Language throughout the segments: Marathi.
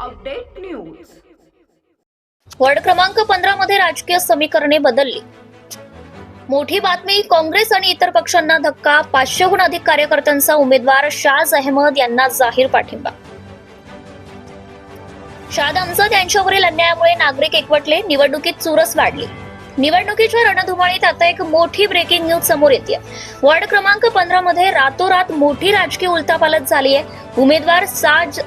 Update news. वॉर्ड क्रमांक 15 मध्ये राजकीय समीकरणे बदलली। मोठी बातमी, काँग्रेस आणि इतर पक्षांना धक्का। 500हून अधिक कार्यकर्त्यांचा उमेदवार शाज अहमद यांना जाहीर पाठिंबा। शाद अमजद यांच्यावरील अन्यायामुळे नागरिक एकवटले, निवडणुकीत चुरस वाढली। निवडणुकीच्या रणधुमाळीत आता एक मोठी ब्रेकिंग न्यूज समोर येते। वॉर्ड क्रमांक 15 मध्ये रातोरात मोठी राजकीय उलथापालथ झाली आहे। उमेदवार शाज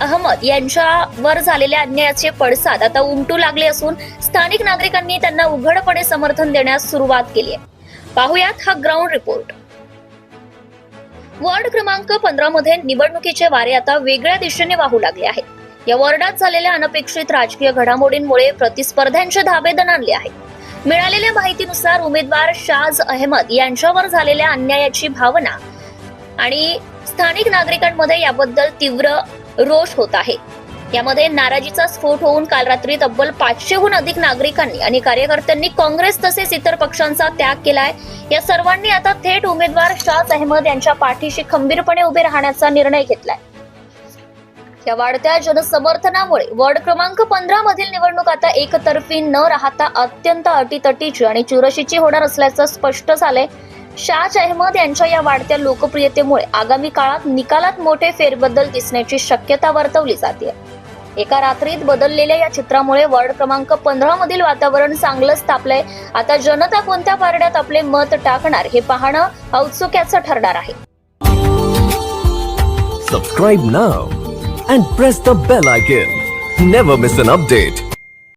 अहमद यांच्यावर झालेल्या अन्यायाचे पडसाद आता उमटू लागले असून स्थानिक नागरिकांनी त्यांना उघडपणे समर्थन देण्यास सुरुवात केली आहे। पाहुयात हा ग्राउंड रिपोर्ट। वॉर्ड क्रमांक 15 मध्ये निवडणुकीचे वारे आता वेगळ्या दिशेने वाहू लागले आहेत। या वॉर्डात झालेल्या अनपेक्षित राजकीय घडामोडींमुळे प्रतिस्पर्ध्यांचे धाबे दणाणले आहेत। मिळालेल्या माहितीनुसार उमेदवार शाज अहमद यांच्यावर झालेल्या अन्यायाची भावना आणि स्थानिक नागरिकांमध्ये याबद्दल तीव्र रोष होत आहे। यामध्ये नाराजीचा स्फोट होऊन काल रात्री तब्बल 500हून अधिक नागरिकांनी आणि कार्यकर्त्यांनी काँग्रेस तसेच इतर पक्षांचा त्याग केलाय। या सर्वांनी आता थेट उमेदवार शाज अहमद यांच्या पाठीशी खंबीरपणे उभे राहण्याचा निर्णय घेतलाय। या वाढत्या जनसमर्थनामुळे वॉर्ड क्रमांक 15 मधील निवडणूक आता एकतर्फी न राहता अत्यंत अटीतटीची आणि चुरशीची होणार असल्याचं स्पष्ट झालंय। शाज अहमद यांच्या या वाढत्या लोकप्रियतेमुळे आगामी काळात निकालात मोठे फेरबदल दिसण्याची शक्यता वर्तवली जाते। एका रात्रीत बदललेल्या या चित्रामुळे वॉर्ड क्रमांक 15 मधील वातावरण चांगलंच तापलंय। आता जनता कोणत्या पारड्यात आपले मत टाकणार हे पाहणं औत्सुक्याचं ठरणार आहे। Subscribe now and press the bell icon. Never miss an update.